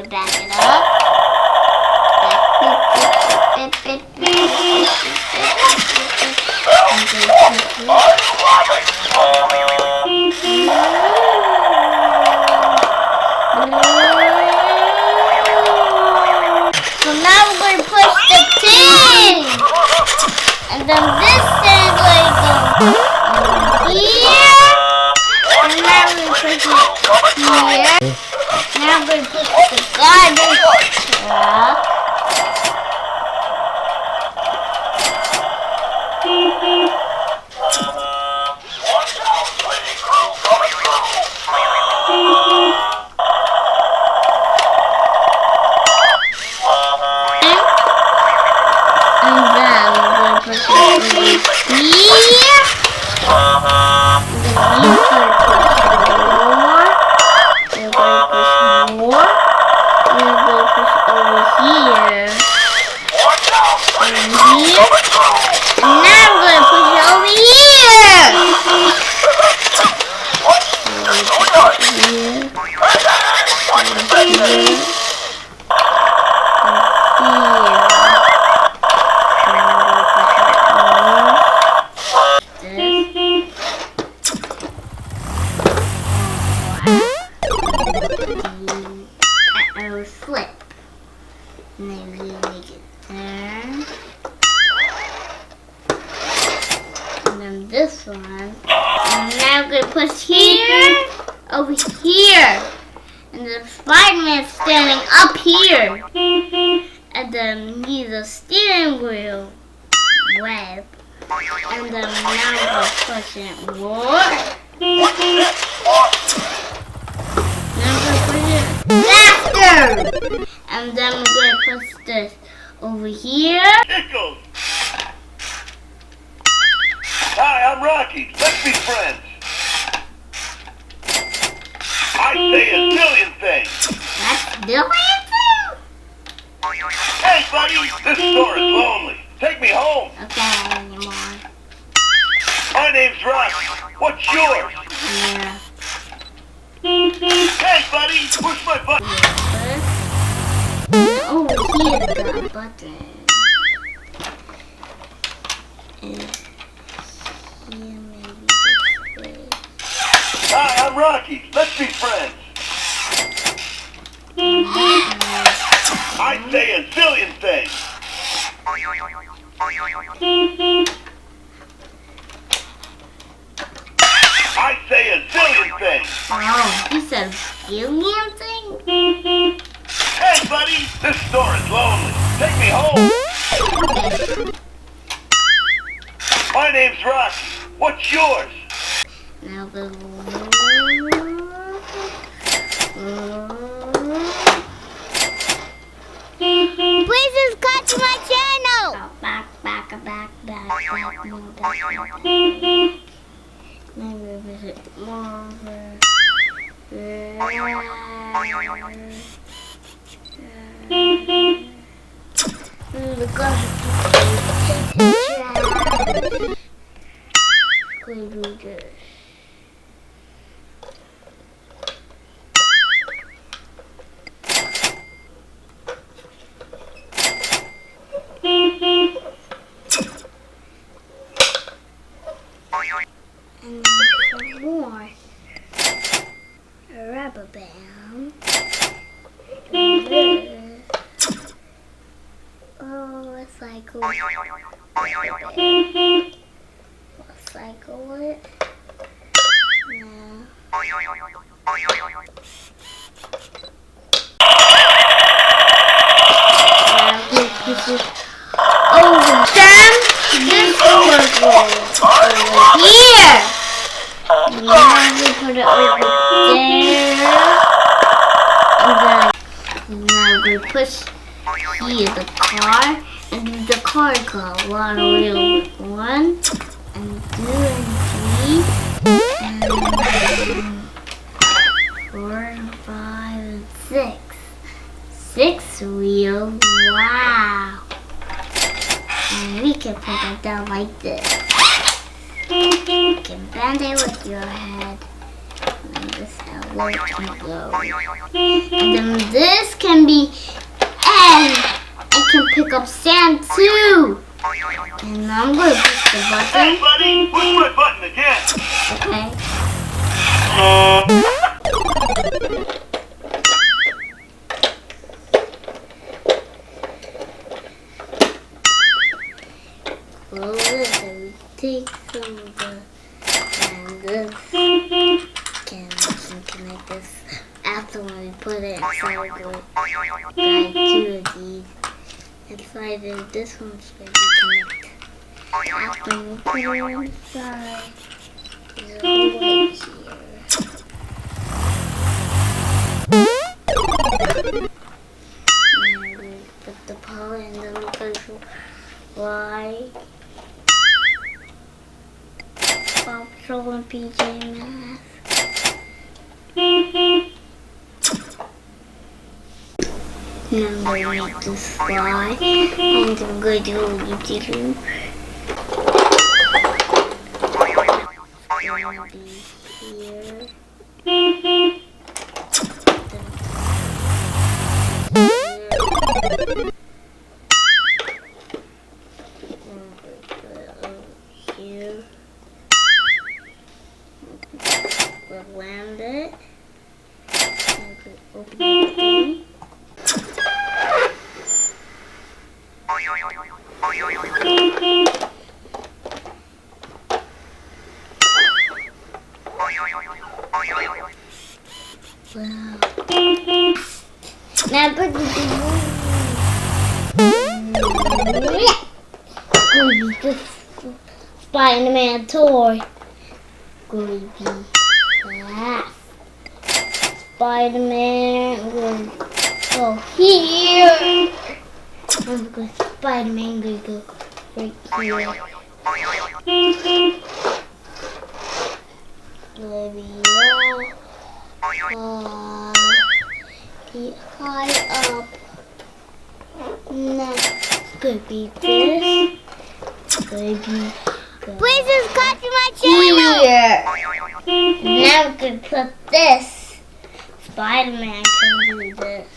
back it up. So now we're going to push the tin. And then this thing like here. And now we're going to push it here. Now we're going to push the garbage truck. Flip. And then we make it turn. And then this one. And now we're going to push here, over here. And the Spider-Man is standing up here. And then he's a steering wheel web. And then now we're going to push it more. Faster! And then we're going to push this over here. Pickles! Hi, I'm Rocky. Let's be friends. I say a zillion things. That's zillion things? Hey, buddy, this store is lonely. Take me home. Okay, anymore. My name's Rocky. What's yours? Yeah. Hey, buddy, push my button. Oh, here's the button. And here maybe this way. Hi, I'm Rocky. Let's be friends. I say a zillion things. I say a zillion things. Oh, you said zillion things? Hey, buddy, this store is lonely. Take me home. My name's Rocky. What's yours? Now the please subscribe to my channel. Oh, back. Maybe visit more. The garbage could do this. And some more. A rubber band. And this. Oh, let's cycle. Let's cycle it. Yeah. Oh, damn! This was over here. Now we put it over there. And now we push here the car. And the car got a lot of wheels. 1 and 2 and 3 and 4 and 5 and 6. 6 wheels. Wow. And we can put it down like this. You can bend it with your head. And This is how low it can go. And then this can be egg. It can pick up sand too. And I'm going to push the button. Hey, buddy, push my button again. Okay. Well, this and take some of the and this can connect this after when we put it inside the guide two of these. Inside of this one's going to connect. After we put it inside, there's a light here. And we put the paw and then we go to Y. Patrol and PJ Masks. Now I'm going to make this fly. And I'm going to do a loop-de-loop. It's going to be here. Here. We'll land it. Open the thing. Wow. Now go to the this Spider-Man toy. Going to be that. Spider-Man. I'm going to go here. I'm going to Spider-Man. I'm going to go right here. Be high up. Next, could be this. Could be. Please subscribe to my channel. Here. Now we can put this. Spider-Man can do this.